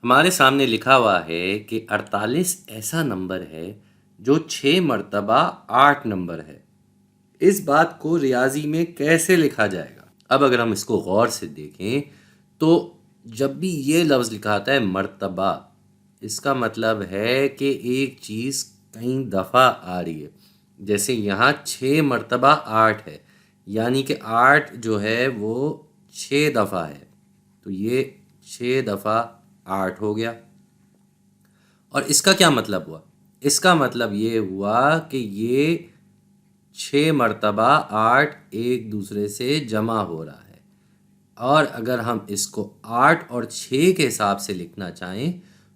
ہمارے سامنے لکھا ہوا ہے کہ 48 ایسا نمبر ہے جو 6 مرتبہ 8 نمبر ہے۔ اس بات کو ریاضی میں کیسے لکھا جائے گا؟ اب اگر ہم اس کو غور سے دیکھیں تو جب بھی یہ لفظ لکھا آتا ہے مرتبہ، اس کا مطلب ہے کہ ایک چیز کئی دفعہ آ رہی ہے۔ جیسے یہاں 6 مرتبہ 8 ہے، یعنی کہ 8 جو ہے وہ 6 دفعہ ہے، تو یہ 6 دفعہ 8 ہو گیا۔ اور اس کا کیا مطلب ہوا؟ اس کا مطلب یہ ہوا کہ یہ 6 مرتبہ 8 ایک دوسرے سے جمع ہو رہا ہے، اور اگر ہم اس کو 8 اور 6 کے حساب سے لکھنا چاہیں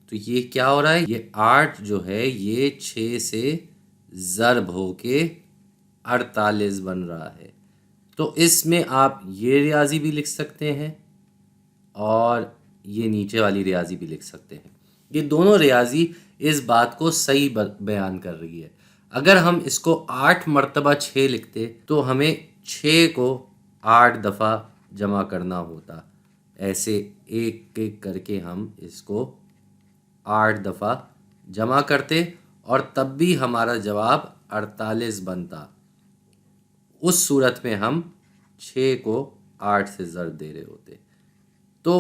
تو یہ کیا ہو رہا ہے؟ یہ 8 جو ہے یہ 6 سے ضرب ہو کے 48 بن رہا ہے۔ تو اس میں آپ یہ ریاضی بھی لکھ سکتے ہیں اور یہ نیچے والی ریاضی بھی لکھ سکتے ہیں۔ یہ دونوں ریاضی اس بات کو صحیح بیان کر رہی ہے۔ اگر ہم اس کو 8 مرتبہ 6 لکھتے تو ہمیں 6 کو 8 دفعہ جمع کرنا ہوتا، ایسے ایک ایک کر کے ہم اس کو 8 دفعہ جمع کرتے اور تب بھی ہمارا جواب 48 بنتا۔ اس صورت میں ہم 6 کو 8 سے ضرب دے رہے ہوتے۔ تو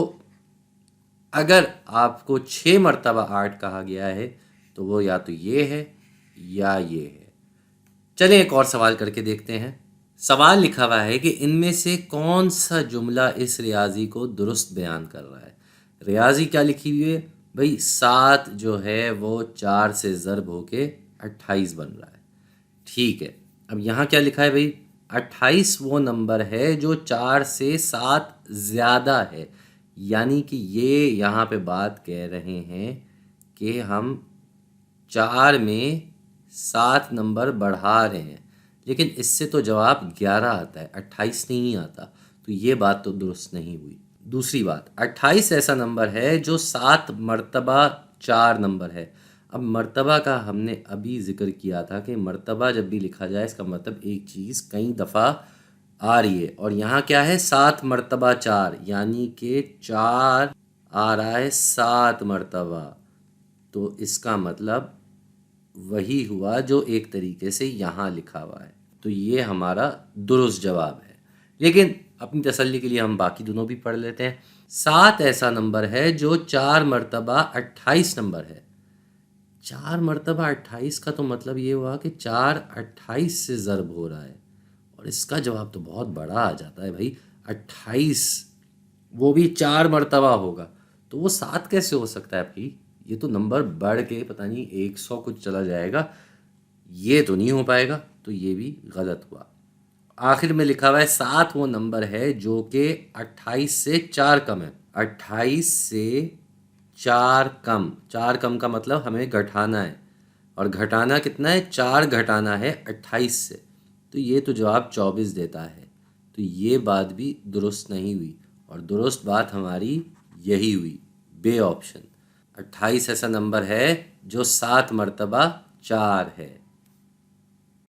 اگر آپ کو 6 مرتبہ 8 کہا گیا ہے تو وہ یا تو یہ ہے یا یہ ہے۔ چلیں ایک اور سوال کر کے دیکھتے ہیں۔ سوال لکھا ہوا ہے کہ ان میں سے کون سا جملہ اس ریاضی کو درست بیان کر رہا ہے؟ ریاضی کیا لکھی ہوئی ہے؟ بھئی 7 جو ہے وہ 4 سے ضرب ہو کے 28 بن رہا ہے۔ ٹھیک ہے، اب یہاں کیا لکھا ہے بھئی؟ 28 وہ نمبر ہے جو 4 سے 7 زیادہ ہے، یعنی کہ یہ یہاں پہ بات کہہ رہے ہیں کہ ہم 4 میں 7 نمبر بڑھا رہے ہیں، لیکن اس سے تو جواب 11 آتا ہے، 28 نہیں آتا، تو یہ بات تو درست نہیں ہوئی۔ دوسری بات، 28 ایسا نمبر ہے جو 7 مرتبہ 4 نمبر ہے۔ اب مرتبہ کا ہم نے ابھی ذکر کیا تھا کہ مرتبہ جب بھی لکھا جائے اس کا مطلب ایک چیز کئی دفعہ آ رہی ہے، اور یہاں کیا ہے؟ 7 مرتبہ 4، یعنی کہ 4 آ رہا ہے 7 مرتبہ، تو اس کا مطلب وہی ہوا جو ایک طریقے سے یہاں لکھا ہوا ہے، تو یہ ہمارا درست جواب ہے۔ لیکن اپنی تسلی کے لیے ہم باقی دونوں بھی پڑھ لیتے ہیں۔ 7 ایسا نمبر ہے جو 4 مرتبہ 28 نمبر ہے۔ 4 مرتبہ 28 کا تو مطلب یہ ہوا کہ 4 28 سے ضرب ہو رہا ہے، اور اس کا جواب تو بہت بڑا آ جاتا ہے بھائی، 28 وہ بھی 4 مرتبہ ہوگا، تو وہ 7 کیسے ہو سکتا ہے بھائی؟ یہ تو نمبر بڑھ کے پتہ نہیں 100 کچھ چلا جائے گا، یہ تو نہیں ہو پائے گا، تو یہ بھی غلط ہوا۔ آخر میں لکھا ہوا ہے 7 وہ نمبر ہے جو کہ 28 سے 4 کم ہے۔ 28 سے 4 کم، 4 کم کا مطلب ہمیں گھٹانا ہے، اور گھٹانا کتنا ہے؟ 4 گھٹانا ہے 28 سے، تو یہ تو جواب 24 دیتا ہے، تو یہ بات بھی درست نہیں ہوئی، اور درست بات ہماری یہی ہوئی، بے آپشن۔ 28 ایسا نمبر ہے جو 7 مرتبہ 4 ہے۔